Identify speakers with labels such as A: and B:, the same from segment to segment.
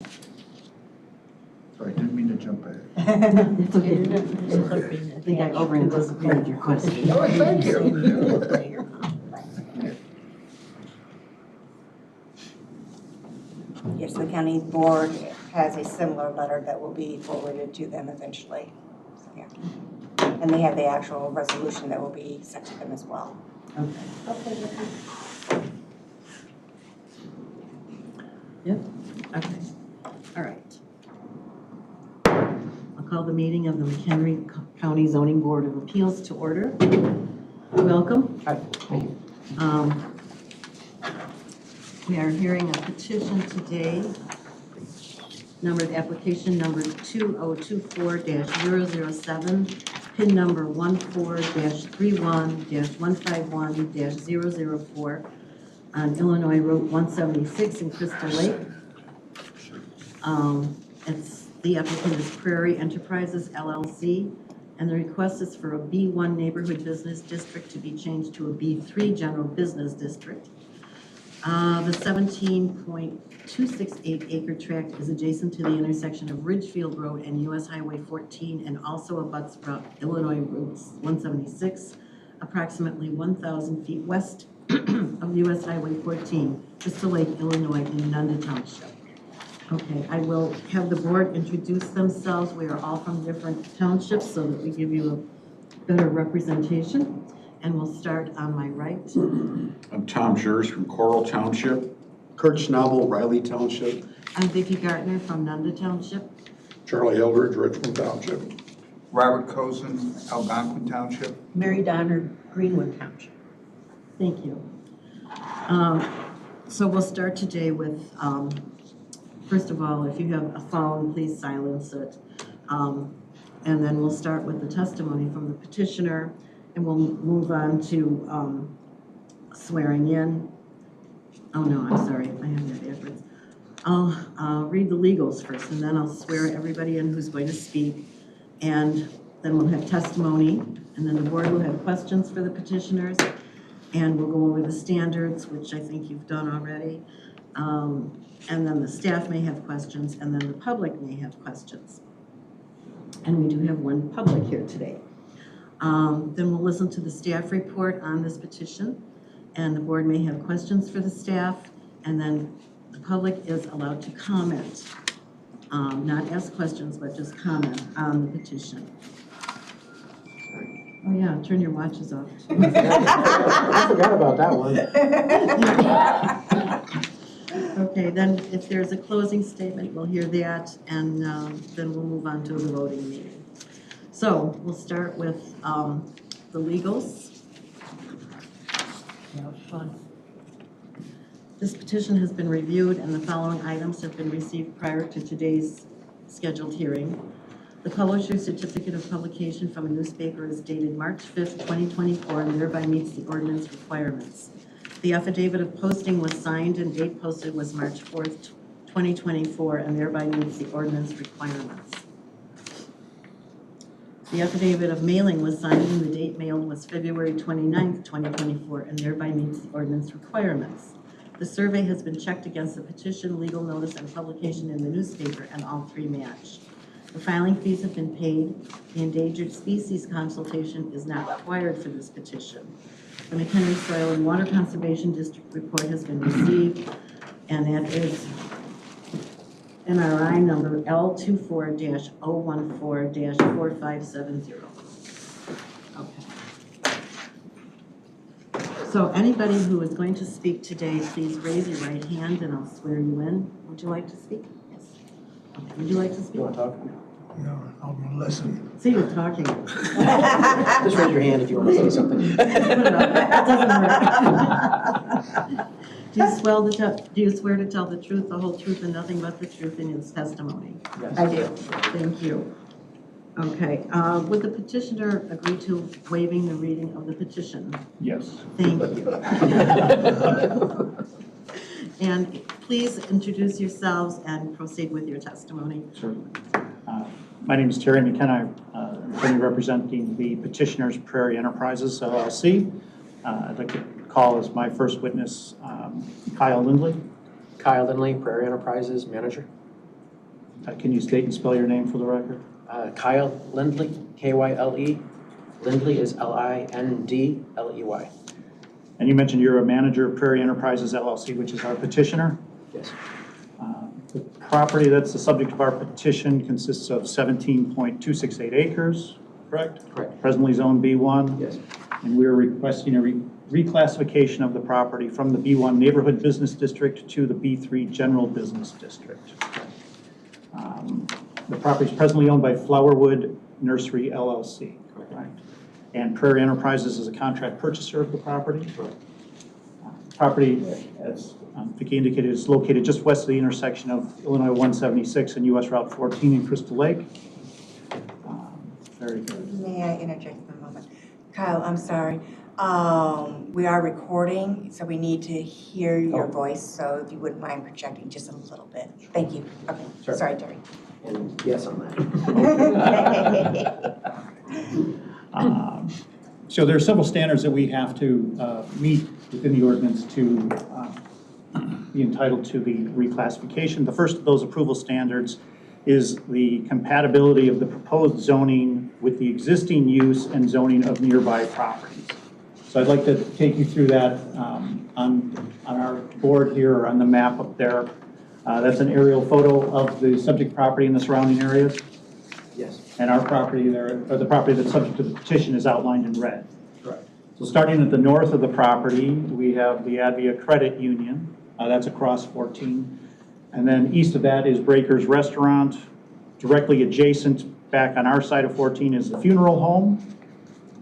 A: Sorry, didn't mean to jump ahead.
B: It's okay. I think I over-anticipated your question.
A: Oh, thank you.
C: Yes, the county board has a similar letter that will be forwarded to them eventually. So, yeah. And they have the actual resolution that will be sent to them as well.
B: Okay. Yep, okay, all right. I'll call the meeting of the McHenry County Zoning Board of Appeals to order. Welcome.
D: Hi.
B: We are hearing a petition today, numbered application number 2024-007, PIN number 14-31-151-004 on Illinois Route 176 in Crystal Lake. The applicant is Prairie Enterprises LLC, and the request is for a B1 neighborhood business district to be changed to a B3 general business district. The 17.268 acre tract is adjacent to the intersection of Ridgefield Road and US Highway 14 and also abuts Illinois Route 176, approximately 1,000 feet west of US Highway 14, Crystal Lake, Illinois, in Nunda Township. Okay, I will have the board introduce themselves. We are all from different townships so that we give you a better representation. And we'll start on my right.
E: I'm Tom Schurz from Coral Township.
D: Kurt Schnabel, Riley Township.
B: I'm Vicki Gartner from Nunda Township.
F: Charlie Eldridge, Richmond Township.
A: Robert Cozen, Algonquin Township.
G: Mary Donner, Greenwood Township.
B: Thank you. So we'll start today with, first of all, if you have a phone, please silence it. And then we'll start with the testimony from the petitioner, and we'll move on to swearing in. Oh no, I'm sorry, I have that backwards. I'll read the legals first, and then I'll swear everybody in who's going to speak. And then we'll have testimony, and then the board will have questions for the petitioners. And we'll go over the standards, which I think you've done already. And then the staff may have questions, and then the public may have questions. And we do have one public here today. Then we'll listen to the staff report on this petition, and the board may have questions for the staff, and then the public is allowed to comment, not ask questions, but just comment on the petition. Oh yeah, turn your watches off.
D: I forgot about that one.
B: Okay, then if there's a closing statement, we'll hear that, and then we'll move on to the voting meeting. So we'll start with the legals.
G: Yeah, fun.
B: This petition has been reviewed, and the following items have been received prior to today's scheduled hearing. The publisher's certificate of publication from a newspaper is dated March 5th, 2024, and thereby meets the ordinance requirements. The affidavit of posting was signed and date posted was March 4th, 2024, and thereby meets the ordinance requirements. The affidavit of mailing was signed and the date mailed was February 29th, 2024, and thereby meets the ordinance requirements. The survey has been checked against the petition, legal notice, and publication in the newspaper, and all three match. The filing fees have been paid. The endangered species consultation is not required for this petition. The McHenry Soil and Water Conservation District report has been received, and that is NRI number L24-014-4570. Okay. So anybody who is going to speak today, please raise your right hand and I'll swear you in. Would you like to speak? Yes. Okay. Would you like to speak?
D: You want to talk?
F: No, I'm listening.
B: See, you're talking.
D: Just raise your hand if you want to say something.
B: Put it up. That doesn't hurt. Do you swear to tell the truth, the whole truth, and nothing but the truth in this testimony?
D: Yes.
B: I do. Thank you. Okay. Would the petitioner agree to waiving the reading of the petition?
F: Yes.
B: Thank you. And please introduce yourselves and proceed with your testimony.
H: Certainly. My name is Terry McKenna. I'm attorney representing the petitioners Prairie Enterprises LLC. I'd like to call as my first witness Kyle Lindley.
D: Kyle Lindley, Prairie Enterprises Manager.
H: Can you state and spell your name for the record?
D: Kyle Lindley, K-Y-L-E. Lindley is L-I-N-D-L-E-Y.
H: And you mentioned you're a manager of Prairie Enterprises LLC, which is our petitioner.
D: Yes.
H: The property that's the subject of our petition consists of 17.268 acres, correct?
D: Correct.
H: Presently zoned B1.
D: Yes.
H: And we are requesting a reclassification of the property from the B1 Neighborhood Business District to the B3 General Business District. The property is presently owned by Flowerwood Nursery LLC, correct? And Prairie Enterprises is a contract purchaser of the property.
D: Correct.
H: Property, as Vicki indicated, is located just west of the intersection of Illinois 176 and US Route 14 in Crystal Lake. Very good.
C: May I interject for a moment? Kyle, I'm sorry. We are recording, so we need to hear your voice, so if you wouldn't mind projecting just a little bit. Thank you. Okay,
D: Sure.
C: sorry, Terry.
D: And yes on that.
H: So there are several standards that we have to meet within the ordinance to be entitled to the reclassification. The first of those approval standards is the compatibility of the proposed zoning with the existing use and zoning of nearby properties. So I'd like to take you through that on our board here, or on the map up there. That's an aerial photo of the subject property and the surrounding areas.
D: Yes.
H: And our property there, or the property that's subject to the petition, is outlined in red.
D: Correct.
H: So starting at the north of the property, we have the Advia Credit Union. That's across 14. And then east of that is Breaker's Restaurant. Directly adjacent, back on our side of 14, is the funeral home.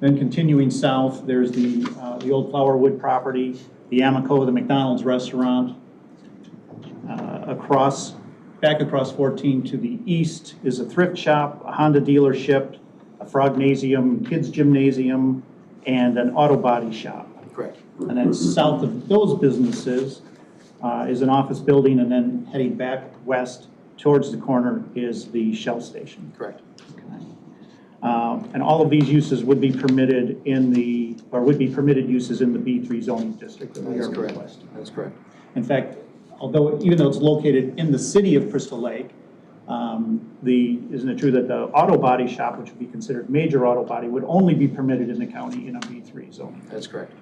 H: Then continuing south, there's the old Flowerwood property, the Amico, the McDonald's restaurant. Back across 14 to the east is a thrift shop, a Honda dealership, a Frognasium, kids gymnasium, and an auto body shop.
D: Correct.
H: And then south of those businesses is an office building, and then heading back west towards the corner is the Shell station.
D: Correct.
H: And all of these uses would be permitted would be permitted uses in the B3 zoning district that we
D: That is
H: are
D: correct.
H: requesting.
D: That is correct.
H: In fact, even though it's located in the city of Crystal Lake, isn't it true that the auto body shop, which would be considered major auto body, would only be permitted in the county in a B3 zoning?
D: That's correct.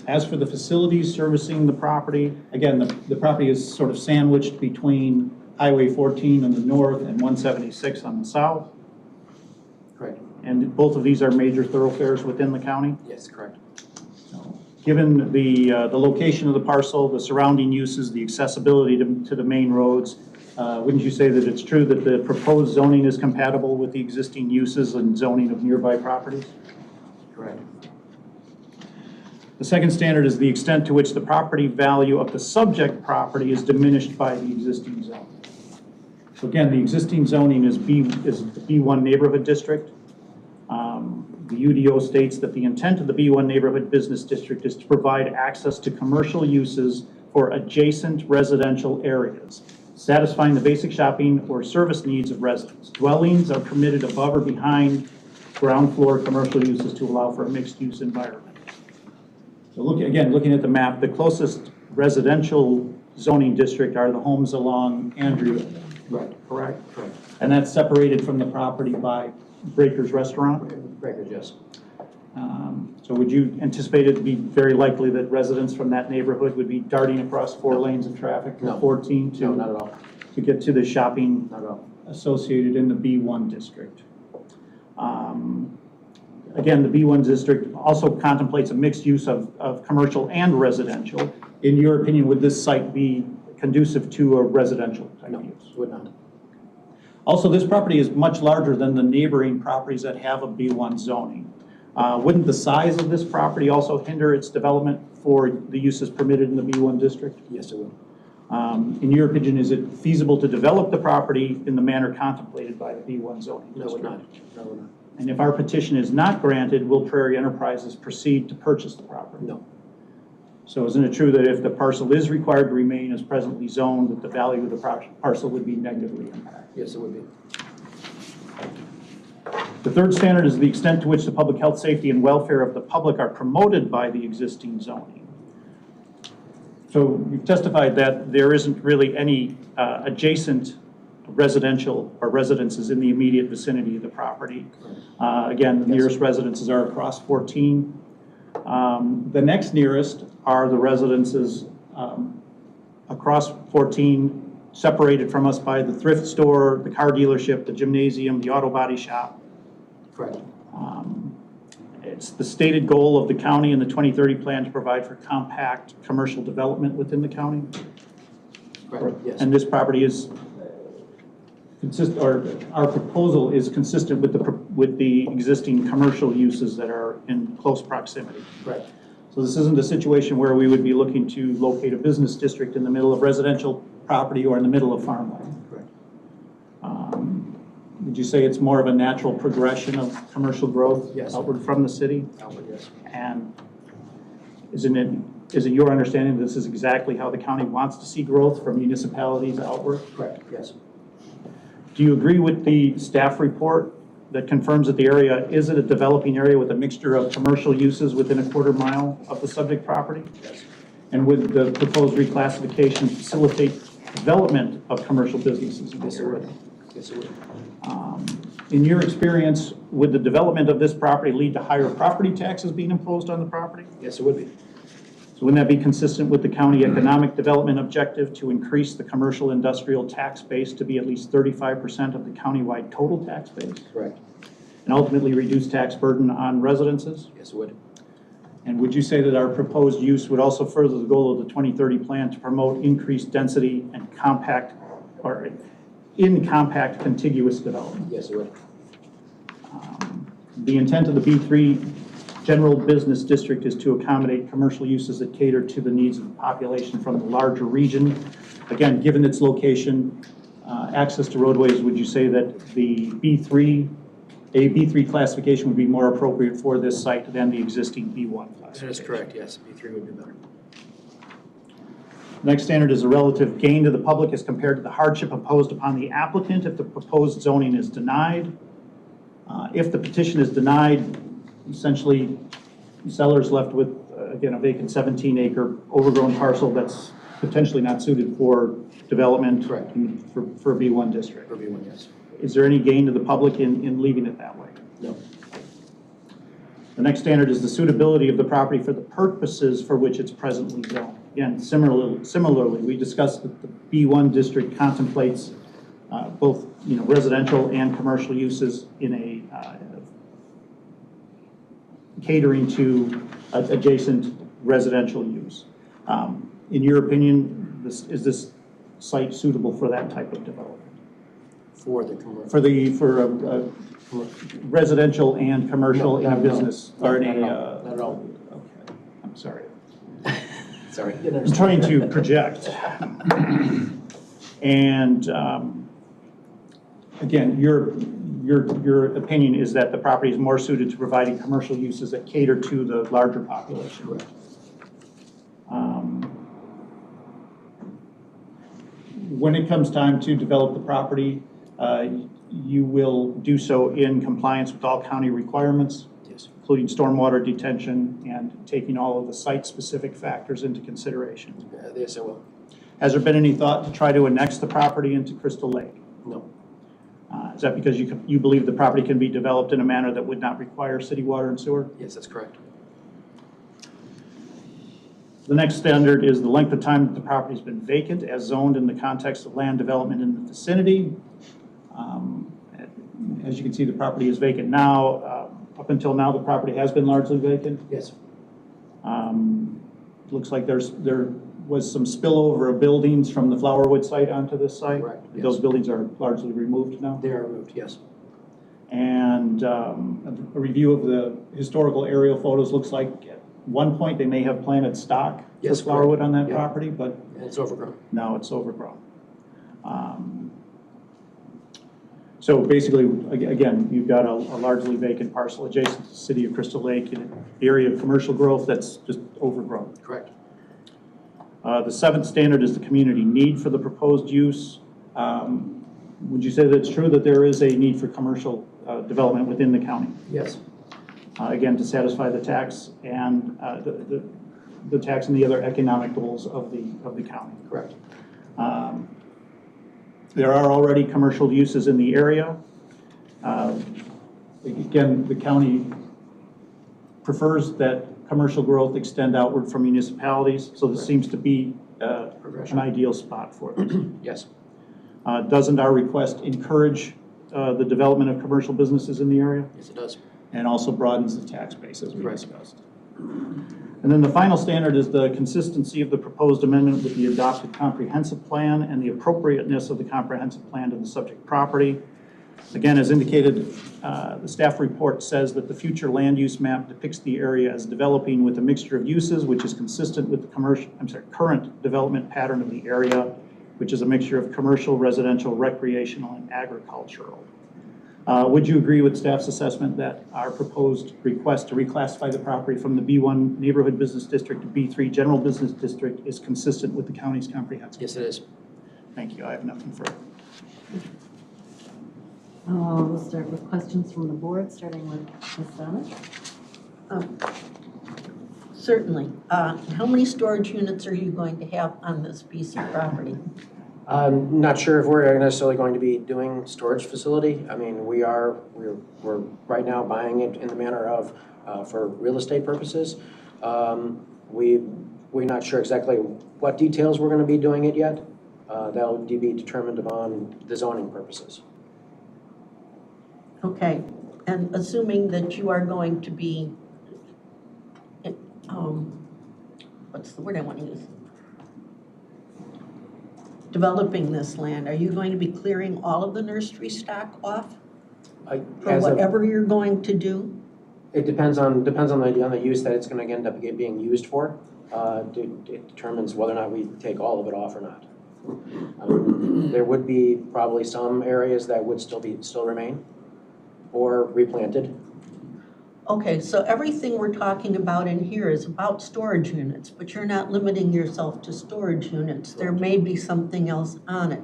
H: As for the facilities servicing the property, again, the property is sort of sandwiched between Highway 14 on the north and 176 on the south.
D: Correct.
H: And both of these are major thoroughfares within the county.
D: Yes, correct.
H: So, given the location of the parcel, the surrounding uses, the accessibility to the main roads, wouldn't you say that it's true that the proposed zoning is compatible with the existing uses and zoning of nearby properties?
D: Correct.
H: The second standard is the extent to which the property value of the subject property is diminished by the existing zone. So again, the existing zoning is the B1 neighborhood district. The UDO states that the intent of the B1 neighborhood business district is to provide access to commercial uses for adjacent residential areas, satisfying the basic shopping or service needs of residents. Dwellings are permitted above or behind ground floor commercial uses to allow for a mixed-use environment. So looking at the map, the closest residential zoning district are the homes along Andrew,
D: Right.
H: correct?
D: Correct.
H: And that's separated from the property by Breaker's Restaurant.
D: Correct, yes.
H: So would you anticipate it to be very likely that residents from that neighborhood would be darting across 4 lanes of traffic from
D: No.
H: 14
D: No, not at all.
H: to get to the shopping
D: Not at all.
H: associated in the B1 district? Again, the B1 district also contemplates a mixed use of commercial and residential. In your opinion, would this site be conducive to a residential type
D: No,
H: use?
D: would not.
H: Also, this property is much larger than the neighboring properties that have a B1 zoning. Wouldn't the size of this property also hinder its development for the uses permitted in the B1 district?
D: Yes, it would.
H: In your opinion, is it feasible to develop the property in the manner contemplated by the B1 zoning district?
D: No, it would not. No, it would not.
H: And if our petition is not granted, will Prairie Enterprises proceed to purchase the property?
D: No.
H: So isn't it true that if the parcel is required to remain as presently zoned, that the value of the parcel would be negatively impacted?
D: Yes, it would be.
H: The third standard is the extent to which the public health, safety, and welfare of the public are promoted by the existing zoning. So you've testified that there isn't really any adjacent residential or residences in the immediate vicinity of the property. Again, the nearest residences are across 14. The next nearest are the residences across 14, separated from us by the thrift store, the car dealership, the gymnasium, the auto body shop.
D: Correct.
H: It's the stated goal of the county in the 2030 plan to provide for compact commercial development within the county.
D: Correct, yes.
H: And this property is our proposal is consistent with the existing commercial uses that are in close proximity.
D: Correct.
H: So this isn't a situation where we would be looking to locate a business district in the middle of residential property or in the middle of farmland.
D: Correct.
H: Would you say it's more of a natural progression of commercial growth
D: Yes.
H: outward from the city?
D: Albert, yes.
H: And is it your understanding that this is exactly how the county wants to see growth from municipalities outward?
D: Correct, yes.
H: Do you agree with the staff report that confirms that the area is a developing area with a mixture of commercial uses within a quarter mile of the subject property?
D: Yes.
H: And would the proposed reclassification facilitate development of commercial businesses in this
D: Yes, it would.
H: area?
D: Yes, it would.
H: In your experience, would the development of this property lead to higher property taxes being imposed on the property?
D: Yes, it would be.
H: So wouldn't that be consistent with the county economic development objective to increase the commercial industrial tax base to be at least 35% of the countywide total tax base?
D: Correct.
H: And ultimately reduce tax burden on residences?
D: Yes, it would.
H: And would you say that our proposed use would also further the goal of the 2030 plan to promote increased density and compact contiguous development?
D: Yes, it would.
H: The intent of the B3 general business district is to accommodate commercial uses that cater to the needs of the population from the larger region. Again, given its location, access to roadways, would you say that the B3 classification would be more appropriate for this site than the existing B1 classification?
D: That is correct, yes. B3 would be better.
H: The next standard is a relative gain to the public as compared to the hardship imposed upon the applicant if the proposed zoning is denied. If the petition is denied, essentially, the seller is left with, again, a vacant 17-acre overgrown parcel that's potentially not suited for development.
D: Correct.
H: For a B1 district.
D: For B1, yes.
H: Is there any gain to the public in leaving it that way?
D: No.
H: The next standard is the suitability of the property for the purposes for which it's presently zoned. Again, similarly, we discussed that the B1 district contemplates both, residential and commercial uses in a catering to adjacent residential use. In your opinion, is this site suitable for that type of development?
D: For the commercial.
H: For residential and commercial in a business or in a.
D: Not at all.
H: Okay, I'm sorry.
D: Sorry.
H: I'm trying to project. And again, your opinion is that the property is more suited to providing commercial uses that cater to the larger population.
D: Correct.
H: When it comes time to develop the property, you will do so in compliance with all county requirements,
D: Yes.
H: including stormwater detention and taking all of the site-specific factors into consideration.
D: Yes, I will.
H: Has there been any thought to try to annex the property into Crystal Lake?
D: No.
H: Is that because you believe the property can be developed in a manner that would not require city water and sewer?
D: Yes, that's correct.
H: The next standard is the length of time that the property's been vacant as zoned in the context of land development in the vicinity. As you can see, the property is vacant now. Up until now, the property has been largely vacant.
D: Yes.
H: Looks like there was some spillover of buildings from the Flowerwood site onto this site.
D: Correct, yes.
H: Those buildings are largely removed now.
D: They are removed, yes.
H: And a review of the historical aerial photos looks like at one point they may have planted stock for
D: Yes,
H: Flowerwood
D: correct.
H: on that
D: Yeah.
H: property, but
D: And it's overgrown.
H: now it's overgrown. So basically, again, you've got a largely vacant parcel adjacent to the city of Crystal Lake in an area of commercial growth that's just overgrown.
D: Correct.
H: The seventh standard is the community need for the proposed use. Would you say that it's true that there is a need for commercial development within the county?
D: Yes.
H: Again, to satisfy the tax and the tax and the other economic goals of the county.
D: Correct.
H: There are already commercial uses in the area. Again, the county prefers that commercial growth extend outward from municipalities, so this seems to be an ideal spot for it.
D: Yes.
H: Doesn't our request encourage the development of commercial businesses in the area?
D: Yes, it does.
H: And also broadens the tax base, as we
D: Correct.
H: discussed. And then the final standard is the consistency of the proposed amendment with the adopted comprehensive plan and the appropriateness of the comprehensive plan to the subject property. Again, as indicated, the staff report says that the future land use map depicts the area as developing with a mixture of uses, which is consistent with the current development pattern of the area, which is a mixture of commercial, residential, recreational, and agricultural. Would you agree with staff's assessment that our proposed request to reclassify the property from the B1 Neighborhood Business District to B3 General Business District is consistent with the county's comprehensive?
D: Yes, it is.
H: Thank you. I have nothing further.
B: We'll start with questions from the board, starting with Ms. Donna.
G: Certainly. How many storage units are you going to have on this piece of property?
D: I'm not sure if we're necessarily going to be doing storage facility. I mean, we're right now buying it in the manner of, for real estate purposes. We're not sure exactly what details we're gonna be doing it yet. That'll be determined upon the zoning purposes.
G: Okay, and assuming that you are going to be, what's the word I want to use? Developing this land, are you going to be clearing all of the nursery stock off for
D: As of-
G: whatever you're going to do?
D: It depends on the use that it's gonna end up being used for. It determines whether or not we take all of it off or not. There would be probably some areas that would still remain or replanted.
G: Okay, so everything we're talking about in here is about storage units, but you're not limiting yourself to storage units. There may be something else on it.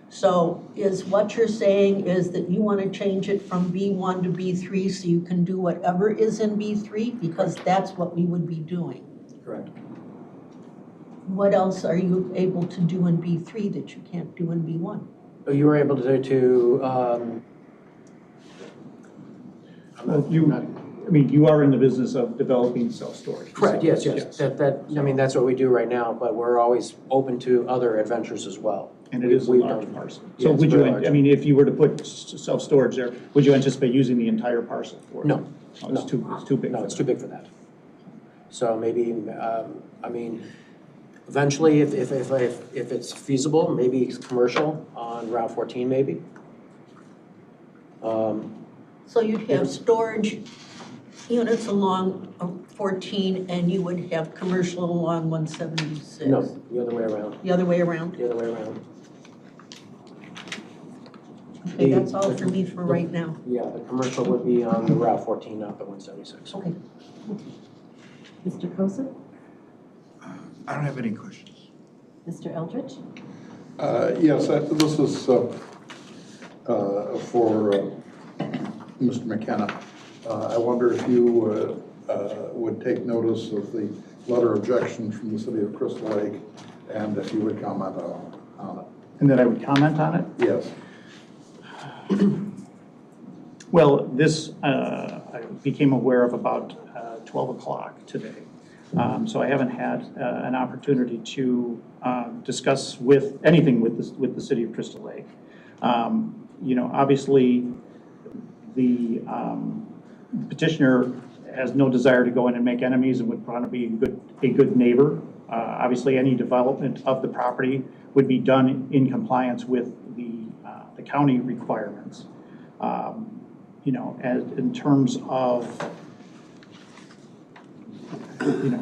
G: So is what you're saying is that you want to change it from B1 to B3 so you can do whatever is in B3? Because that's what we would be doing.
D: Correct.
G: What else are you able to do in B3 that you can't do in B1?
D: You were able to
H: You are in the business of developing self-storage.
D: correct, yes. That's what we do right now, but we're always open to other adventures as well.
H: And it is a
D: We've
H: large
D: done-
H: parcel.
D: Yeah,
H: So
D: it's
H: would you,
D: very large.
H: if you were to put self-storage there, would you anticipate using the entire parcel for it?
D: No.
H: Oh, it's too big.
D: No,
H: for
D: it's
H: that.
D: too big for that. So maybe, eventually, if it's feasible, maybe it's commercial on Route 14 maybe.
G: So you'd have storage units along 14 and you would have commercial along 176?
D: No, the other way around,
G: The other way around?
D: the other way around.
G: Okay, that's all for me for right now.
D: Yeah, the commercial would be on the Route 14, not the 176.
G: Okay.
B: Mr. Kosa?
A: I don't have any questions.
B: Mr. Eldridge?
F: Yes, this is for Mr. McKenna. I wonder if you would take notice of the letter of objection from the city of Crystal Lake, and if you would comment on it.
H: And then I would comment on it?
F: Yes.
H: Well, this, I became aware of about 12 o'clock today. So I haven't had an opportunity to discuss anything with the city of Crystal Lake. Obviously, the petitioner has no desire to go in and make enemies and would want to be a good neighbor. Obviously, any development of the property would be done in compliance with the county requirements. As in terms of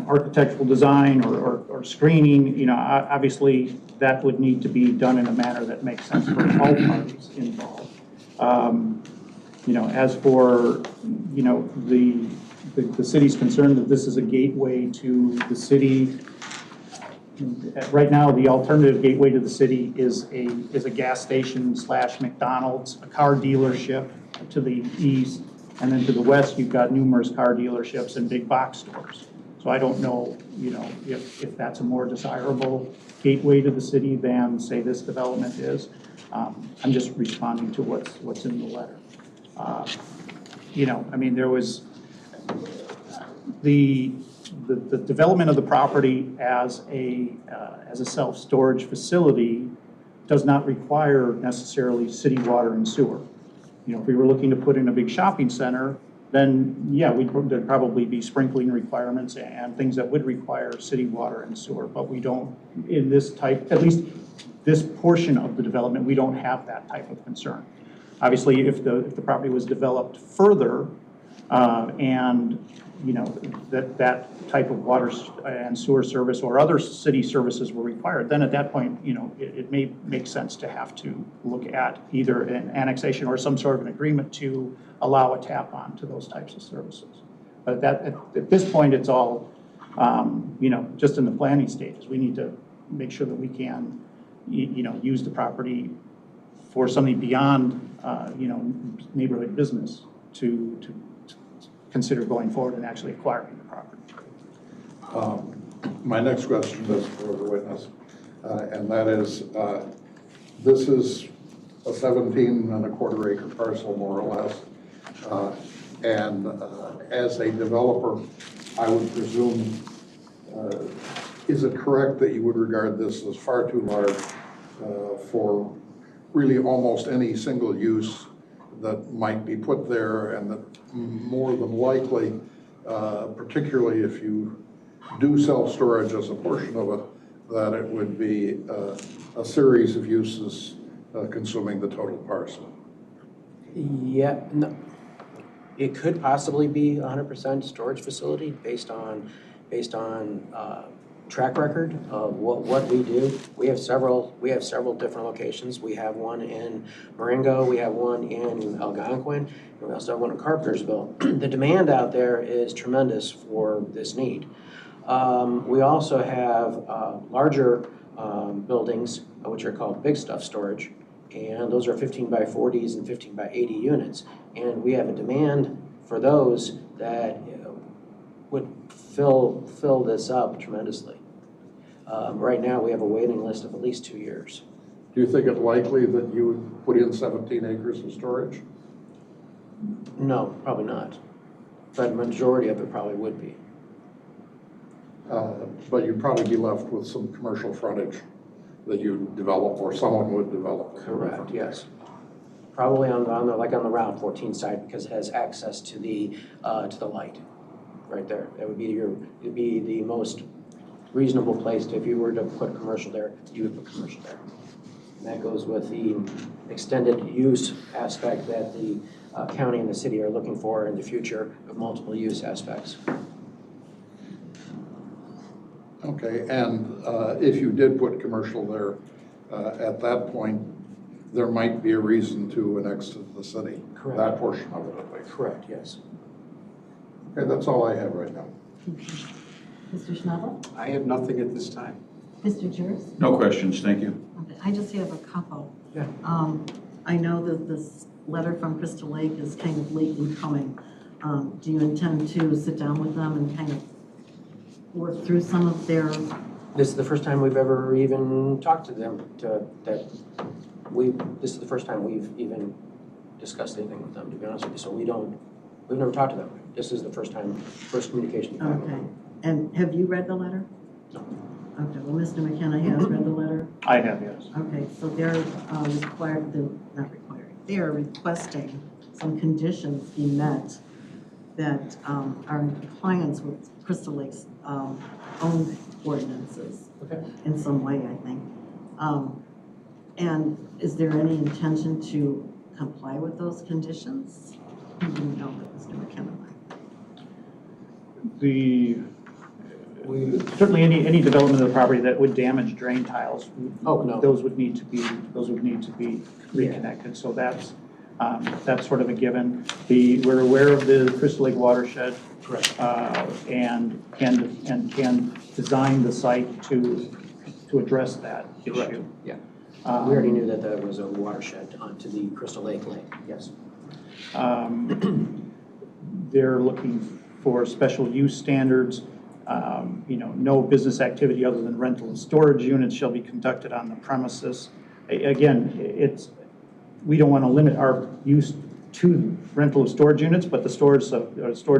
H: architectural design or screening, obviously that would need to be done in a manner that makes sense for all parties involved. As for, the city's concerned that this is a gateway to the city. Right now, the alternative gateway to the city is a gas station / McDonald's, a car dealership to the east, and then to the west, you've got numerous car dealerships and big box stores. So I don't know, if that's a more desirable gateway to the city than, say, this development is. I'm just responding to what's in the letter. There was the development of the property as a self-storage facility does not require necessarily city water and sewer. If we were looking to put in a big shopping center, then yeah, there'd probably be sprinkling requirements and things that would require city water and sewer, but we don't, in this type, at least this portion of the development, we don't have that type of concern. Obviously, if the property was developed further, and that type of water and sewer service or other city services were required, then at that point, it may make sense to have to look at either an annexation or some sort of an agreement to allow a tap on to those types of services. But at this point, it's all, just in the planning stages. We need to make sure that we can, use the property for something beyond, neighborhood business to consider going forward and actually acquiring the property.
F: My next question is for the witness, and that is, this is a 17.25 acre parcel, more or less. And as a developer, I would presume, is it correct that you would regard this as far too large for really almost any single use that might be put there, and that more than likely, particularly if you do self-storage as a portion of it, that it would be a series of uses consuming the total parcel?
D: Yeah, no. It could possibly be 100% storage facility based on track record of what we do. We have several different locations. We have one in Marengo, we have one in Algonquin, and we also have one in Carpentersville. The demand out there is tremendous for this need. We also have larger buildings, which are called big stuff storage, and those are 15 by 40s and 15 by 80 units. And we have a demand for those that would fill this up tremendously. Right now, we have a waiting list of at least 2 years.
F: Do you think it likely that you would put in 17 acres of storage?
D: No, probably not. But the majority of it probably would be.
F: But you'd probably be left with some commercial frontage that you develop, or someone would develop.
D: Correct, yes. Probably on the Route 14 side, because it has access to the light right there. That would be the most reasonable place if you were to put commercial there, you would put commercial there. And that goes with the extended use aspect that the county and the city are looking for in the future of multiple use aspects.
F: Okay, and if you did put commercial there, at that point, there might be a reason to annex to the city.
D: Correct.
F: That portion of it, at least.
D: Correct, yes.
F: Okay, that's all I have right now.
B: Mr. Schnabel?
I: I have nothing at this time.
B: Mr. Jers?
E: No questions, thank you.
B: Okay, I just have a couple.
D: Yeah.
B: I know that this letter from Crystal Lake is kind of late in coming. Do you intend to sit down with them and kind of work through some of their?
D: This is the first time we've ever even talked to them. This is the first time we've even discussed anything with them, to be honest with you. So we've never talked to them. This is the first communication we've had with
B: Okay.
D: them.
B: And have you read the letter?
D: No.
B: Okay, well, Mr. McKenna has read the letter.
H: I have, yes.
B: Okay, so they're they are requesting some conditions be met that are in compliance with Crystal Lake's own ordinances
D: Okay.
B: in some way, I think. And is there any intention to comply with those conditions? I didn't know that Mr. McKenna might.
H: Certainly any development of the property that would damage drain tiles,
D: Oh, no.
H: those would need to be reconnected. So that's sort of a given. We're aware of the Crystal Lake watershed.
D: Correct.
H: And can design the site to address that
D: Correct.
H: issue.
D: Yeah. We already knew that there was a watershed onto the Crystal Lake Lake, yes.
H: They're looking for special use standards No business activity other than rental and storage units shall be conducted on the premises. Again, we don't want to limit our use to rental of storage units, but the storage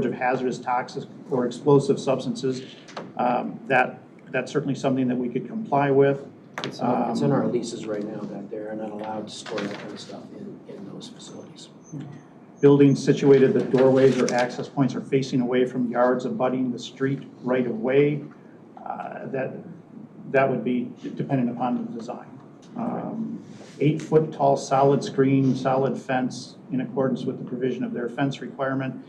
H: of hazardous, toxic, or explosive substances, that's certainly something that we could comply with.
D: It's in our leases right now that they're not allowed to store that kind of stuff in those facilities.
H: Buildings situated that doorways or access points are facing away from yards abutting the street right of way, that would be dependent upon the design. 8-foot tall solid screen, solid fence in accordance with the provision of their fence requirement.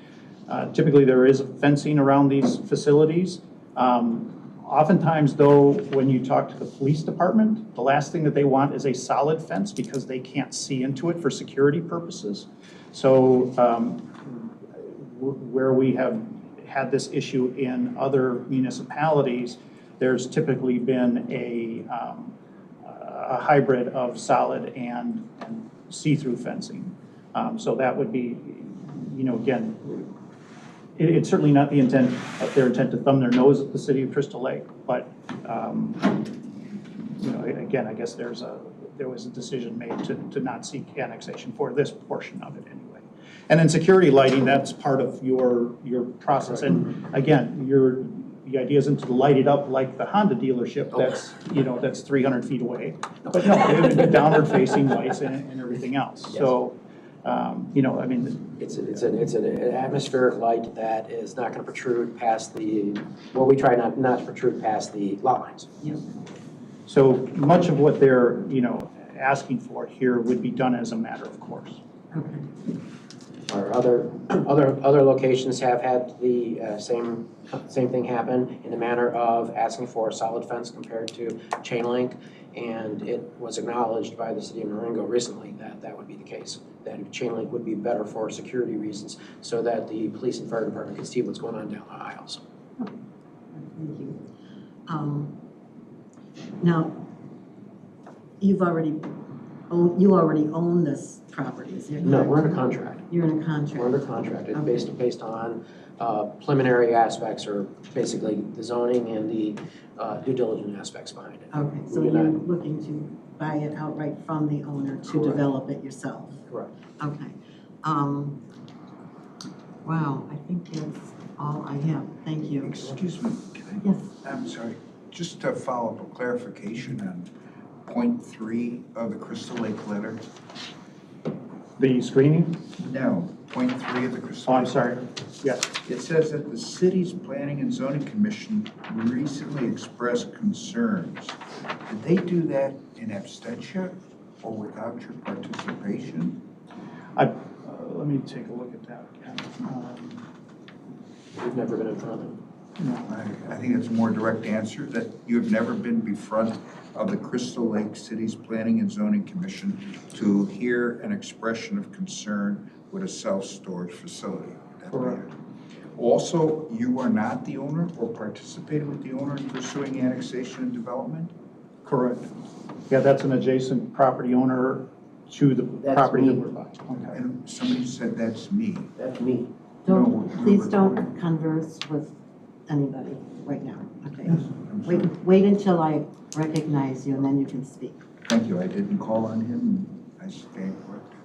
H: Typically there is fencing around these facilities. Oftentimes though, when you talk to the police department, the last thing that they want is a solid fence because they can't see into it for security purposes. So where we have had this issue in other municipalities, there's typically been a hybrid of solid and see-through fencing. So that would be, again, it's certainly not their intent to thumb their nose at the city of Crystal Lake, but again, I guess there was a decision made to not seek annexation for this portion of it anyway. And then security lighting, that's part of your process. And again, the idea isn't to light it up like the Honda dealership that's 300 feet away. But no, it would be downward facing lights and everything else.
D: Yes.
H: So, I mean.
D: It's an atmospheric light that is not going to protrude past we try not to protrude past the lot lines.
B: Yep.
H: So much of what they're, asking for here would be done as a matter of course.
B: Okay.
D: Our other locations have had the same thing happen in the manner of asking for a solid fence compared to chain link, and it was acknowledged by the city of Marengo recently that would be the case, that chain link would be better for security reasons so that the police and fire department can see what's going on down the aisles.
B: Thank you. Now, you already own this property, is that
D: No,
B: correct?
D: we're under contract.
B: You're in a contract?
D: We're under contract. It's
B: Okay.
D: based on preliminary aspects, or basically the zoning and the due diligence aspects behind it.
B: Okay, so
D: We do
B: you're
D: not-
B: looking to buy it outright from the owner to
D: Correct.
B: develop it yourself?
D: Correct.
B: Okay. Wow, I think that's all I have. Thank you.
A: Excuse me, can
B: Yes.
A: I'm sorry, just to follow up a clarification on point 3 of the Crystal Lake letter.
H: The screening?
A: No, point 3 of the Crystal
H: Oh,
A: Lake.
H: I'm sorry. Yes.
A: It says that the city's Planning and Zoning Commission recently expressed concerns. Did they do that in absentia or without your participation?
H: Let me take a look at that again.
D: We've never been in front of them.
A: I think it's a more direct answer, that you have never been before of the Crystal Lake City's Planning and Zoning Commission to hear an expression of concern with a self-storage facility.
H: Correct.
A: Also, you are not the owner or participated with the owner in pursuing annexation and development?
H: Correct. Yeah, that's an adjacent property owner to the
D: That's
H: property that
D: me.
H: we're buying. Okay.
A: And somebody said that's me.
D: That's me.
A: No,
B: Please don't converse with anybody right now, okay?
A: I'm sorry.
B: Wait until I recognize you and then you can speak.
A: Thank you, I didn't call on him, I stand corrected.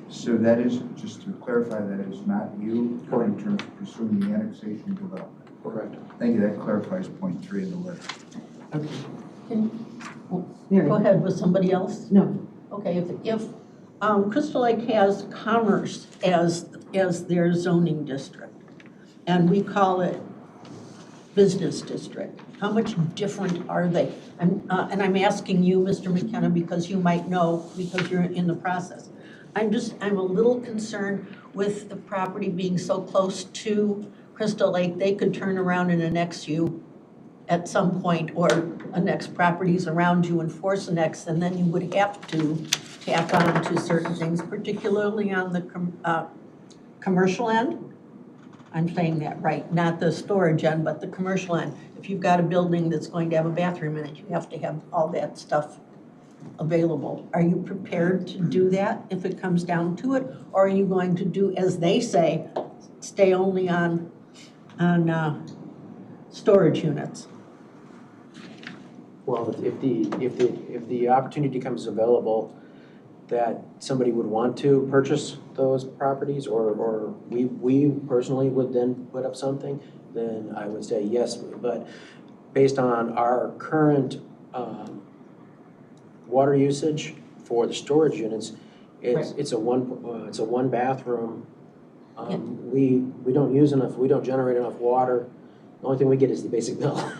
A: So that is, just to clarify, that is not you in terms of pursuing the annexation and development?
D: Correct.
A: Thank you, that clarifies point 3 in the letter.
B: Okay. Mary?
G: Go ahead with somebody else.
B: No,
G: Okay, if Crystal Lake has Commerce as their zoning district, and we call it business district, how much different are they? And I'm asking you, Mr. McKenna, because you might know, because you're in the process. I'm a little concerned with the property being so close to Crystal Lake, they could turn around and annex you at some point, or annex properties around you and force annex, and then you would have to tack on to certain things, particularly on the commercial end. I'm saying that right, not the storage end, but the commercial end. If you've got a building that's going to have a bathroom in it, you have to have all that stuff available. Are you prepared to do that if it comes down to it? Or are you going to do, as they say, stay only on storage units?
D: Well, if the opportunity becomes available that somebody would want to purchase those properties, or we personally would then put up something, then I would say yes. But based on our current water usage for the storage units, it's a one bathroom. We don't use enough, we don't generate enough water. The only thing we get is the basic bill.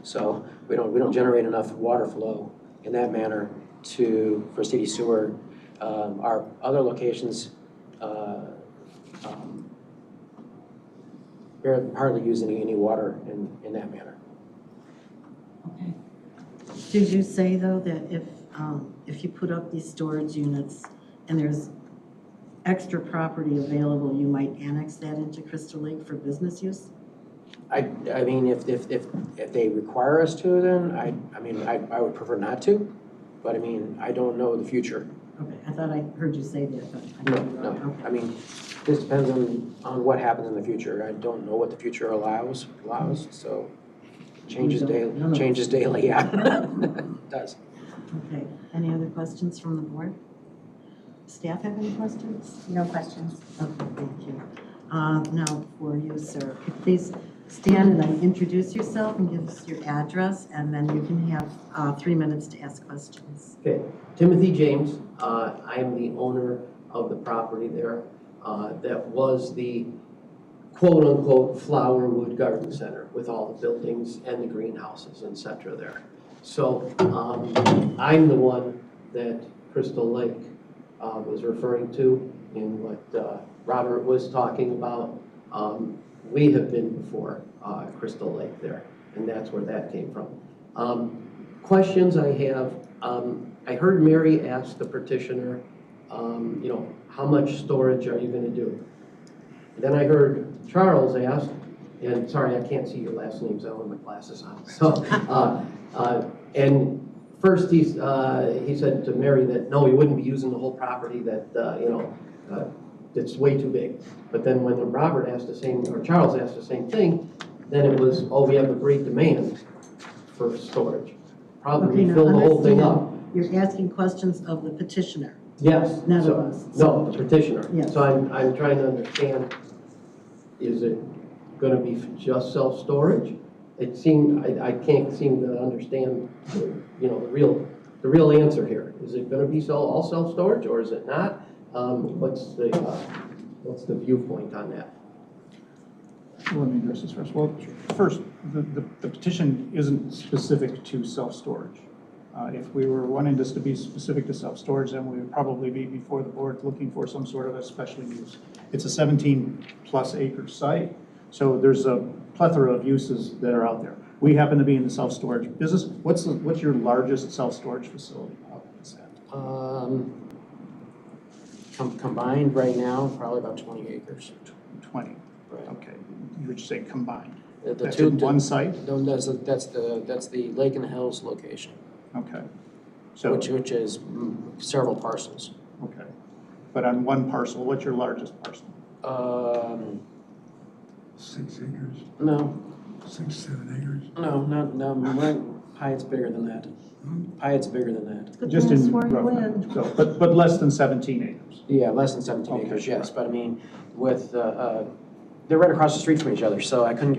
D: So we don't generate enough water flow in that manner for city sewer. Our other locations hardly use any water in that manner.
B: Okay. Did you say, though, that if you put up these storage units and there's extra property available, you might annex that into Crystal Lake for business use?
D: I mean, if they require us to, then I would prefer not to, but I mean, I don't know the future.
B: Okay, I thought I heard you say that, but I
D: No,
B: didn't.
D: no,
B: Okay.
D: I mean, this depends on what happens in the future. I don't know what the future allows, so changes daily, yeah. It does.
B: Okay, any other questions from the board? Staff have any questions?
C: No questions.
B: Okay, thank you. Now for you, sir, could you please stand and then introduce yourself and give us your address, and then you can have 3 minutes to ask questions.
I: Okay, Timothy James. I am the owner of the property there. That was the quote-unquote Flowerwood Garden Center with all the buildings and the greenhouses, et cetera there. So I'm the one that Crystal Lake was referring to in what Robert was talking about. We have been before Crystal Lake there, and that's where that came from. Questions I have, I heard Mary ask the petitioner, how much storage are you going to do? Then I heard Charles ask, and sorry, I can't see your last names, I don't have my glasses on. So, and first he said to Mary that no, he wouldn't be using the whole property, that it's way too big. But then when Robert asked the same, or Charles asked the same thing, then it was, oh, we have a great demand for storage. Probably
B: now
I: fill the whole thing up.
B: understand, you're asking questions of the petitioner.
I: Yes.
B: None
I: so-
B: of us.
I: No, the petitioner.
B: Yes.
I: So I'm trying to understand, is it gonna be just self-storage? It seemed, I can't seem to understand, the real answer here. Is it gonna be all self-storage, or is it not? What's the viewpoint on that?
H: Let me address this first. Well, first, the petition isn't specific to self-storage. If we were wanting this to be specific to self-storage, then we would probably be before the board looking for some sort of a special use. It's a 17-plus acre site, so there's a plethora of uses that are out there. We happen to be in the self-storage business. What's your largest self-storage facility? How big is that?
D: Combined right now, probably about 20 acres.
H: 20.
D: Right.
H: Okay. You would say combined.
D: The
H: That's
D: two-
H: in one site?
D: No, that's the Lake in the Hills location,
H: Okay. So,
D: which is several parcels.
H: okay. But on one parcel, what's your largest parcel?
J: 6 acres,
D: No,
J: 6, 7 acres.
D: no, Hyatt's bigger than that. Hyatt's bigger than that.
B: Good
H: Just
B: thing I
H: in
B: swore you
H: rough
B: in.
H: numbers. So, but less than 17 acres.
D: Yeah, less than 17
H: Okay,
D: acres,
H: sure.
D: yes, but I mean, with, they're right across the street from each other, so I couldn't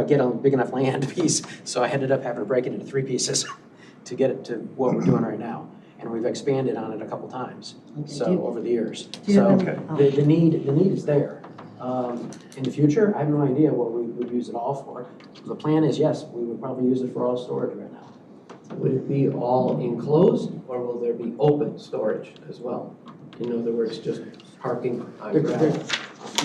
D: get a big enough land piece, so I ended up having to break it into 3 pieces to get it to what we're doing right now. And we've expanded on it a couple times,
B: Okay, do
D: so
B: you-
D: over the years.
B: do you have
D: So
B: any-
D: the need is there. In the future, I have no idea what we would use it all for. The plan is, yes, we would probably use it for all storage right now.
I: Would it be all enclosed, or will there be open storage as well? In other words, just parking on gravel?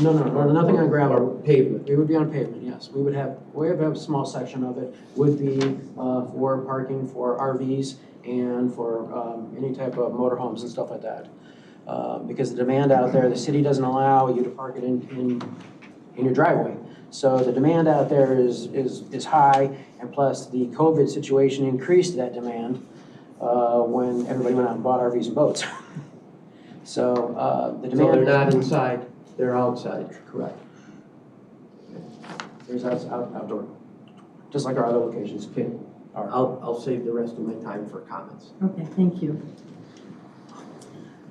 D: No, nothing on gravel.
I: Or pavement?
D: It would be on pavement, yes. We would have a small section of it would be for parking for RVs and for any type of motorhomes and stuff like that. Because the demand out there, the city doesn't allow you to park it in your driveway. So the demand out there is high, and plus the COVID situation increased that demand when everybody went out and bought RVs and boats. So the
I: So they're
D: demand.
I: not inside, they're outside?
D: Correct. There's outdoor, just like our other locations are.
I: I'll save the rest of my time for comments.
B: Okay, thank you.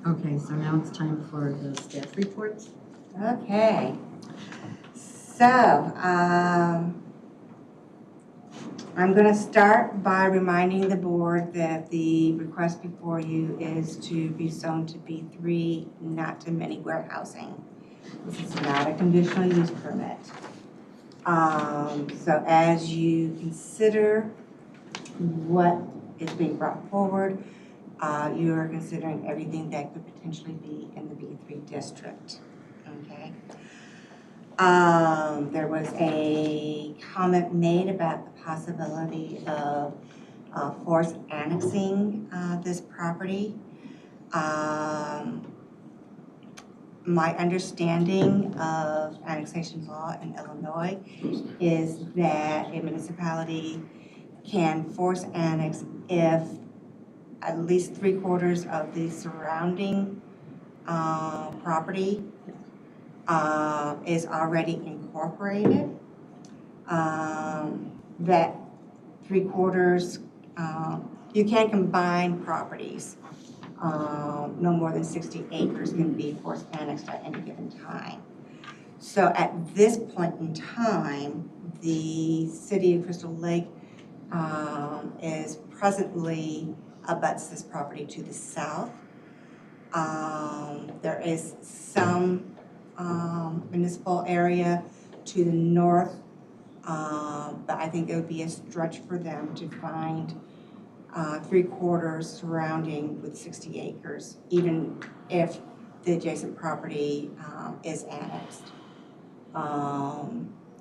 B: Okay, so now it's time for the staff reports.
C: Okay. So, I'm going to start by reminding the board that the request before you is to be zoned to B3, not to mini warehousing. This is not a conditional use permit. So as you consider what is being brought forward, you are considering everything that could potentially be in the B3 district, okay? There was a comment made about the possibility of forced annexing this property. My understanding of annexation law in Illinois is that a municipality can force annex if at least 3/4 of the surrounding property is already incorporated. That 3/4, you can combine properties. No more than 60 acres can be forced annexed at any given time. So at this point in time, the city of Crystal Lake is presently abuts this property to the south. There is some municipal area to the north, but I think it would be a stretch for them to find 3/4 surrounding with 60 acres, even if the adjacent property is annexed.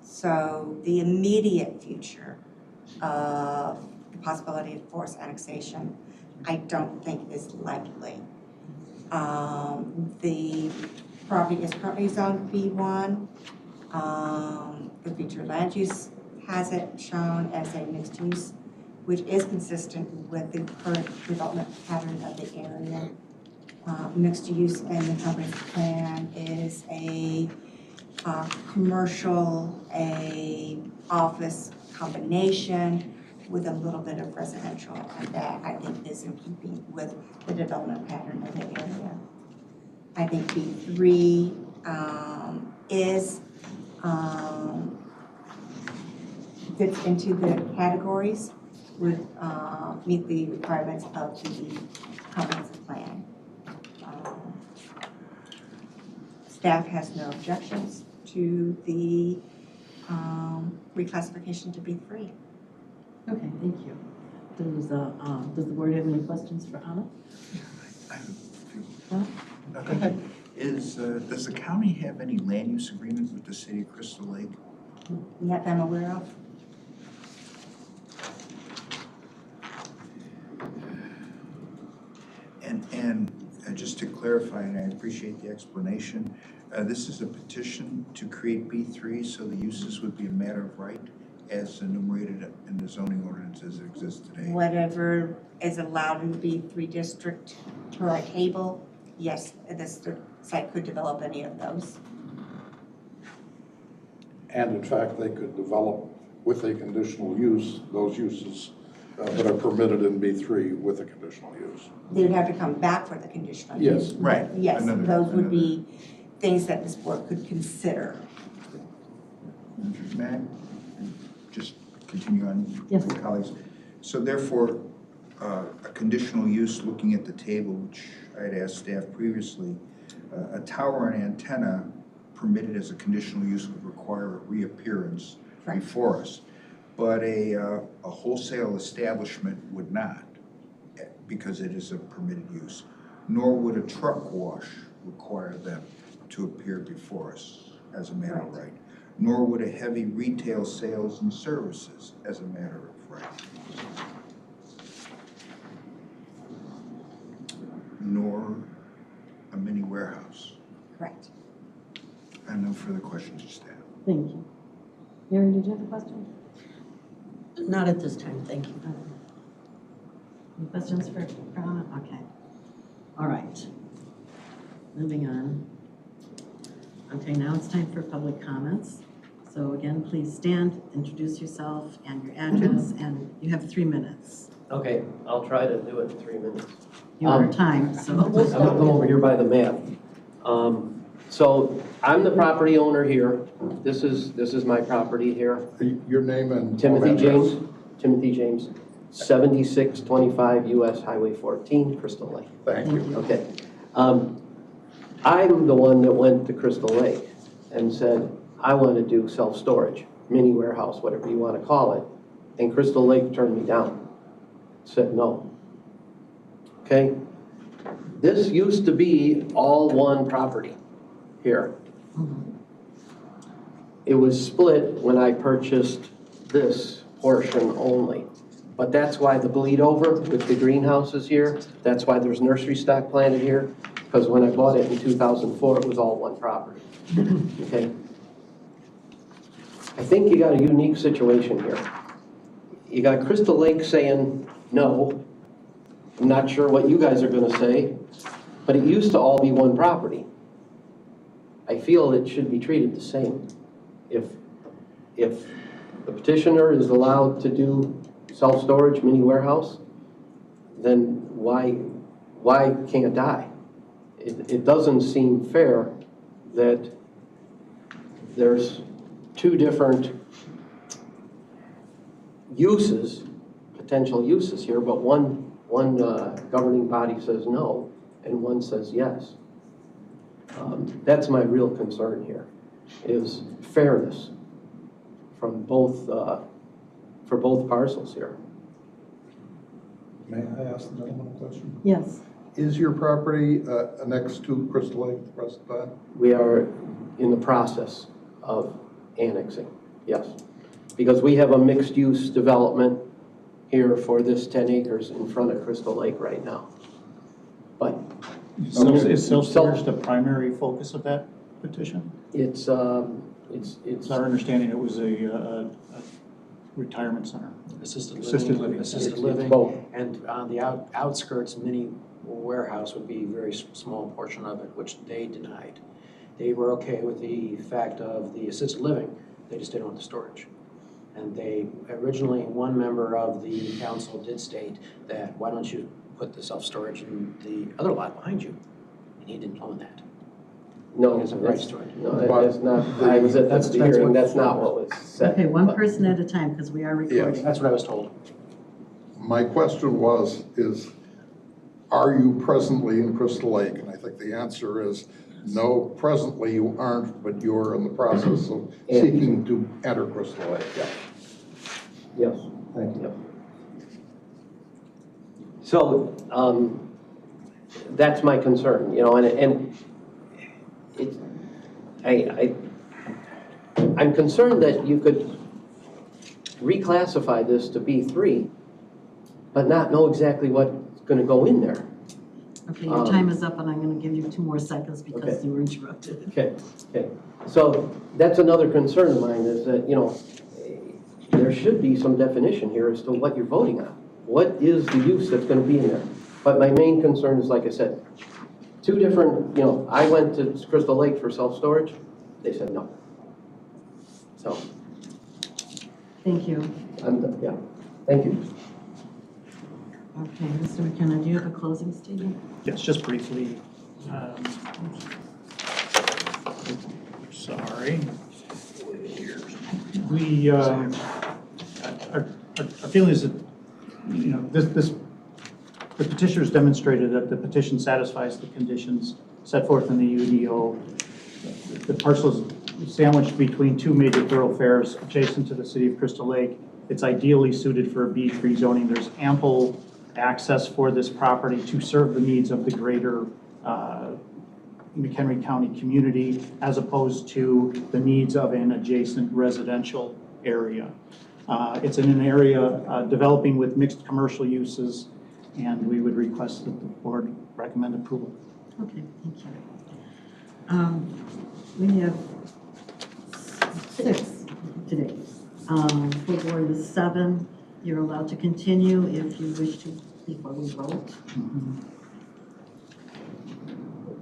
C: So the immediate future of the possibility of forced annexation, I don't think is likely. The property is currently zoned B1. The future land use has it shown as a mixed use, which is consistent with the current development pattern of the area. Mixed use in the company's plan is a commercial, a office combination with a little bit of residential, and that I think is in keeping with the development pattern of the area. I think B3 is fits into the categories, would meet the requirements of the comprehensive plan. Staff has no objections to the reclassification to B3.
B: Okay, thank you. Does the board have any questions for Anna?
A: I have a few.
B: Huh?
A: Go ahead. Does the county have any land use agreement with the city of Crystal Lake?
C: Not that I'm aware of.
A: And just to clarify, and I appreciate the explanation, this is a petition to create B3 so the uses would be a matter of right as enumerated in the zoning ordinances that exist today.
C: Whatever is allowed in the B3 district per our table, yes, this site could develop any of those.
F: And in fact, they could develop with a conditional use, those uses that are permitted in B3 with a conditional use.
C: They would have to come back for the conditional
F: Yes.
C: use.
A: Right.
C: Yes, those would be things that this board could consider.
A: May I just continue on
B: Yes.
A: with colleagues? So therefore, a conditional use, looking at the table, which I had asked staff previously, a tower and antenna permitted as a conditional use would require a reappearance
C: Right.
A: before us. But a wholesale establishment would not, because it is a permitted use. Nor would a truck wash require them to appear before us as a matter of right. Nor would a heavy retail sales and services as a matter of right. Nor a mini warehouse.
C: Correct.
A: I have no further questions to staff.
B: Thank you. Mary, did you have a question?
G: Not at this time, thank you.
B: Any questions for Anna? Okay. All right. Moving on. Okay, now it's time for public comments. So again, please stand, introduce yourself and your address, and you have 3 minutes.
I: Okay, I'll try to do it in 3 minutes.
B: You are timed, so.
I: I'm gonna come over here by the map. So I'm the property owner here. This is my property here.
F: Your name and.
I: Timothy
F: address.
I: James, 7625 US Highway 14, Crystal Lake.
F: Thank you.
I: Okay. I'm the one that went to Crystal Lake and said, I want to do self-storage, mini warehouse, whatever you want to call it. And Crystal Lake turned me down, said no. Okay? This used to be all one property here. It was split when I purchased this portion only. But that's why the bleed over with the greenhouses here, that's why there's nursery stock planted here, because when I bought it in 2004, it was all one property. Okay? I think you got a unique situation here. You got Crystal Lake saying no. I'm not sure what you guys are gonna say, but it used to all be one property. I feel it should be treated the same. If the petitioner is allowed to do self-storage mini warehouse, then why can't I? It doesn't seem fair that there's two different uses, potential uses here, but one governing body says no and one says yes. That's my real concern here, is fairness from both, for both parcels here.
F: May I ask the gentleman a question?
B: Yes.
F: Is your property next to Crystal Lake at the present time?
I: We are in the process of annexing, yes. Because we have a mixed-use development here for this 10 acres in front of Crystal Lake right now. But
H: Is self-storage the primary focus of that petition?
I: it's
H: It's our understanding it was a retirement center.
D: Assisted
H: Assisted
D: living.
H: living.
D: Assisted
I: It's
D: living,
I: both.
D: and on the outskirts, mini warehouse would be a very small portion of it, which they denied. They were okay with the fact of the assisted living, they just didn't want the storage. And they, originally, one member of the council did state that, why don't you put the self-storage in the other lot behind you? And he didn't own that.
I: No,
D: He has a right
I: that's,
D: to it.
I: no, that's not, I was at
D: That's-
I: the
D: that's
I: hearing,
D: what-
I: that's not what was said.
B: Okay, one person at a time, because we are recording.
D: That's what I was told.
F: My question is, are you presently in Crystal Lake? And I think the answer is, no, presently you aren't, but you're in the process of seeking to enter Crystal Lake. Yeah.
I: Yes.
F: Thank you.
I: Yep. So, that's my concern, you know, and it, I'm concerned that you could reclassify this to B3, but not know exactly what's gonna go in there.
B: Okay, your time is up, and I'm going to give you 2 more seconds because
I: Okay.
B: you were interrupted.
I: Okay. So that's another concern of mine, is that, you know, there should be some definition here as to what you're voting on. What is the use that's gonna be in there? But my main concern is, like I said, two different, you know, I went to Crystal Lake for self-storage, they said no. So,
B: Thank you.
I: yeah, thank you.
B: Okay, Mr. McKenna, do you have a closing statement?
H: Yes, just briefly. Sorry. We, our feeling is that, you know, the petitioners demonstrated that the petition satisfies the conditions set forth in the UDO. The parcel is sandwiched between 2 major thoroughfares adjacent to the city of Crystal Lake. It's ideally suited for a B3 zoning. There's ample access for this property to serve the needs of the greater McHenry County community, as opposed to the needs of an adjacent residential area. It's in an area developing with mixed commercial uses, and we would request that the board recommend approval.
B: Okay, thank you. We have 6 today. Full board is 7. You're allowed to continue if you wish to before we vote.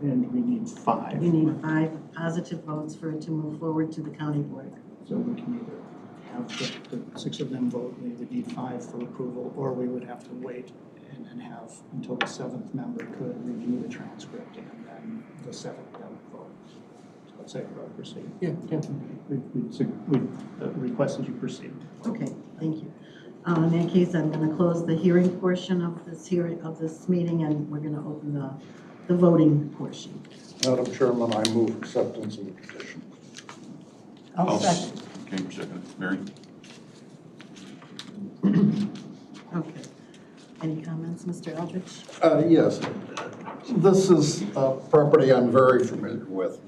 H: And we need 5.
B: You need 5 positive votes for it to move forward to the county board.
H: So we can either have the 6 of them vote, we would need 5 for approval, or we would have to wait and have until the 7th member could review the transcript and then the 7th member vote. So let's say we're proceed.
D: Yeah.
H: We request that you proceed.
B: Okay, thank you. In that case, I'm going to close the hearing portion of this meeting, and we're going to open the voting portion.
F: Madam Chairman, I move acceptance of the petition.
C: I'll second.
E: Okay, second, Mary?
B: Okay. Any comments, Mr. Eldridge?
F: Yes, this is a property I'm very familiar with.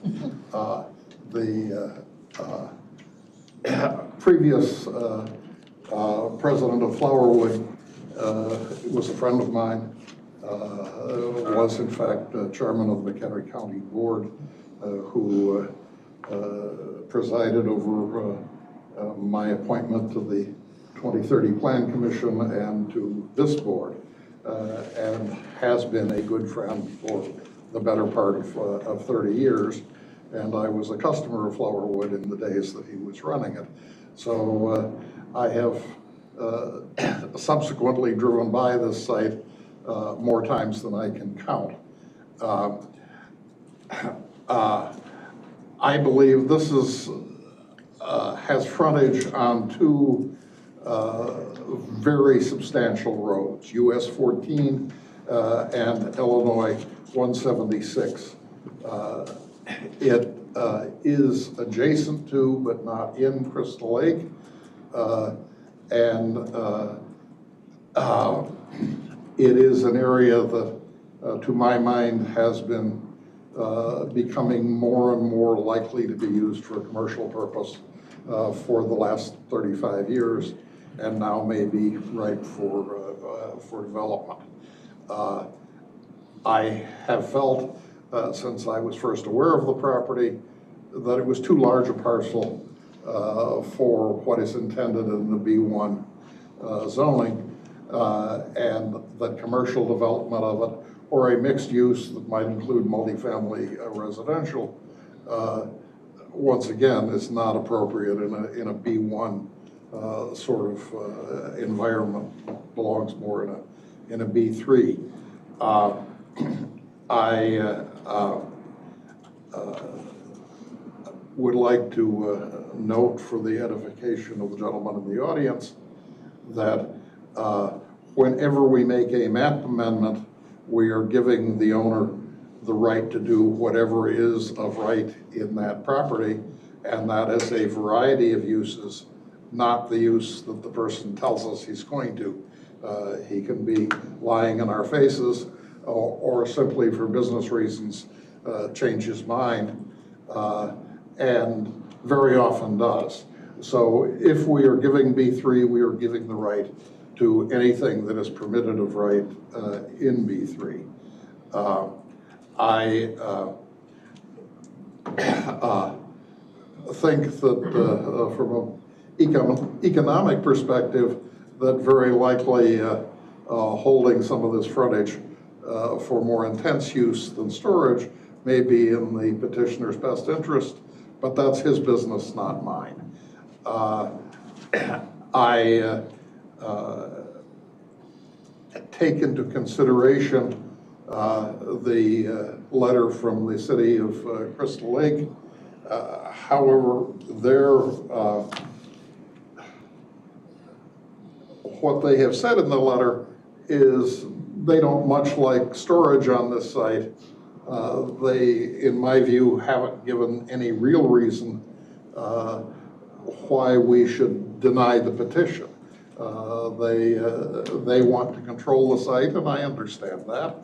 F: The previous president of Flowerwood was a friend of mine, was in fact chairman of the McHenry County Board, who presided over my appointment to the 2030 Plan Commission and to this board, and has been a good friend for the better part of 30 years. And I was a customer of Flowerwood in the days that he was running it. So I have subsequently driven by this site more times than I can count. I believe this is has frontage on 2 very substantial roads, US 14 and Illinois 176. It is adjacent to, but not in, Crystal Lake, and it is an area that, to my mind, has been becoming more and more likely to be used for a commercial purpose for the last 35 years, and now may be ripe for development. I have felt since I was first aware of the property that it was too large a parcel for what is intended in the B1 zoning, and that commercial development of it, or a mixed use that might include multifamily residential, once again, is not appropriate in a B1 sort of environment. Belongs more in a B3. I would like to note, for the edification of the gentleman in the audience, that whenever we make a map amendment, we are giving the owner the right to do whatever is of right in that property, and that is a variety of uses, not the use that the person tells us he's going to. He can be lying in our faces, or simply for business reasons change his mind, and very often does. So if we are giving B3, we are giving the right to anything that is permitted of right in B3. I think that from an economic perspective, that very likely holding some of this frontage for more intense use than storage may be in the petitioner's best interest, but that's his business, not mine. I take into consideration the letter from the city of Crystal Lake. However, what they have said in the letter is they don't much like storage on this site. They, in my view, haven't given any real reason why we should deny the petition. They want to control the site, and I understand that.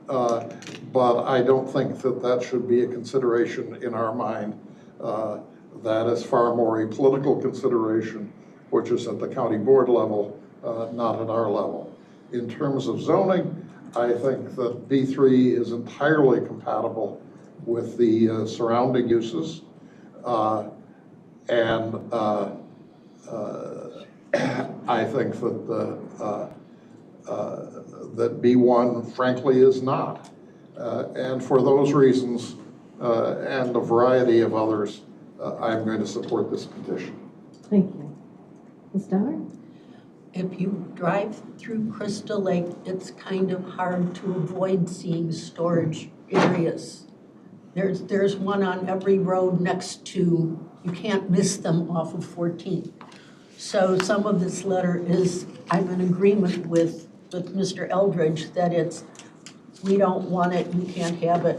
F: But I don't think that that should be a consideration in our mind. That is far more a political consideration, which is at the county board level, not at our level. In terms of zoning, I think that B3 is entirely compatible with the surrounding uses. And I think that that B1, frankly, is not. And for those reasons, and a variety of others, I'm going to support this petition.
B: Thank you. Ms. Donner?
G: If you drive through Crystal Lake, it's kind of hard to avoid seeing storage areas. There's one on every road next to, you can't miss them off of 14th. So some of this letter is, I'm in agreement with Mr. Eldridge that it's, we don't want it, you can't have it,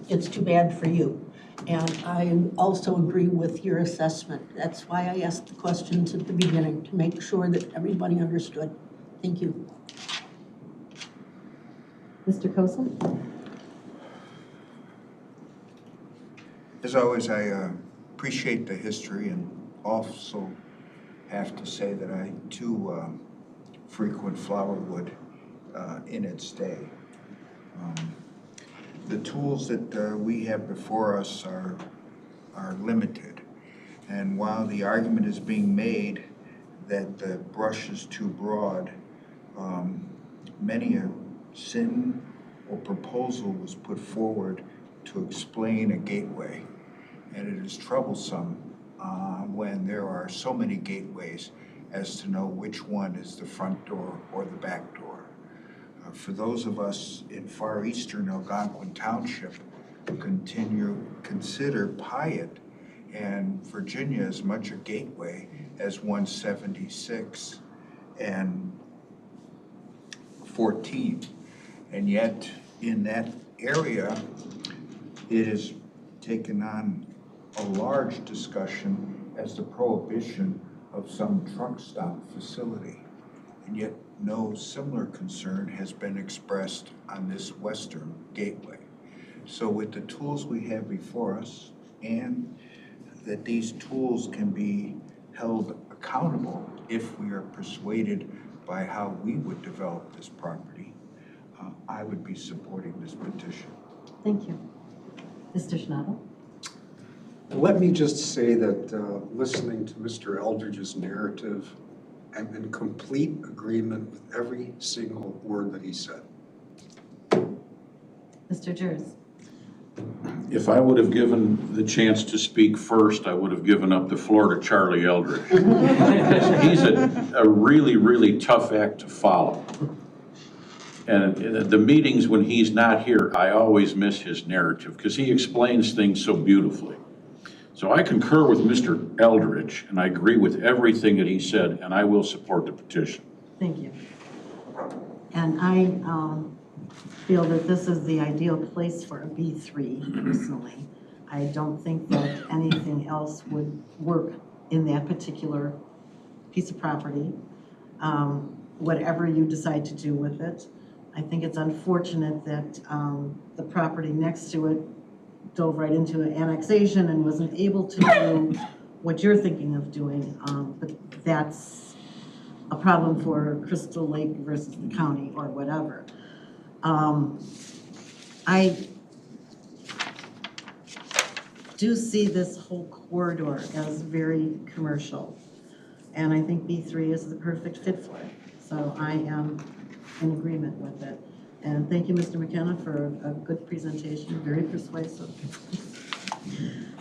G: it's too bad for you. And I also agree with your assessment. That's why I asked the questions at the beginning, to make sure that everybody understood. Thank you.
B: Mr. Cozen?
A: As always, I appreciate the history and also have to say that I too frequent Flowerwood in its day. The tools that we have before us are limited. And while the argument is being made that the brush is too broad, many a sin or proposal was put forward to explain a gateway. And it is troublesome when there are so many gateways as to know which one is the front door or the back door. For those of us in far eastern Algonquin Township who consider Pyatt and Virginia as much a gateway as 176 and 14. And yet in that area, it has taken on a large discussion as the prohibition of some truck stop facility. And yet no similar concern has been expressed on this western gateway. So with the tools we have before us, and that these tools can be held accountable if we are persuaded by how we would develop this property, I would be supporting this petition.
B: Thank you. Mr. Schnabel?
K: Let me just say that listening to Mr. Eldridge's narrative, I'm in complete agreement with every single word that he said.
B: Mr. Jers?
E: If I would have given the chance to speak first, I would have given up the floor to Charlie Eldridge. He's a really, really tough act to follow. And the meetings when he's not here, I always miss his narrative because he explains things so beautifully. So I concur with Mr. Eldridge, and I agree with everything that he said, and I will support the petition.
B: Thank you. And I feel that this is the ideal place for a B3 personally. I don't think that anything else would work in that particular piece of property. Whatever you decide to do with it. I think it's unfortunate that the property next to it dove right into an annexation and wasn't able to do what you're thinking of doing, but that's a problem for Crystal Lake versus the county or whatever. I do see this whole corridor as very commercial, and I think B3 is the perfect fit for it. So I am in agreement with it. And thank you, Mr. McKenna, for a good presentation, very persuasive.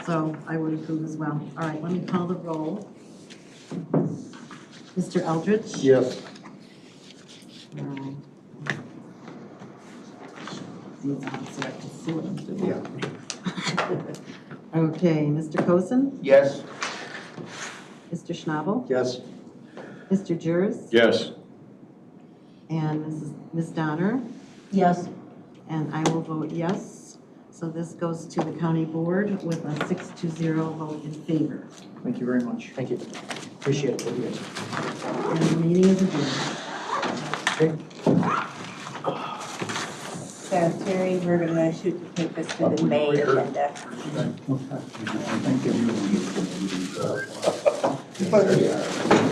B: So I would approve as well. All right, let me call the roll. Mr. Eldridge?
F: Yes.
B: These on so I can see what I'm doing. Yeah. Okay, Mr. Cozen?
A: Yes.
B: Mr. Schnabel?
K: Yes.
B: Mr. Jers?
E: Yes.
B: And Ms. Donner?
G: Yes.
B: And I will vote yes. So this goes to the county board with a 6-0 vote in favor.
H: Thank you very much.
D: Thank you. Appreciate it. Thank you guys.
B: And the meeting is adjourned.
C: So Terry, we're gonna shoot the papers to the May agenda.
J: Thank you.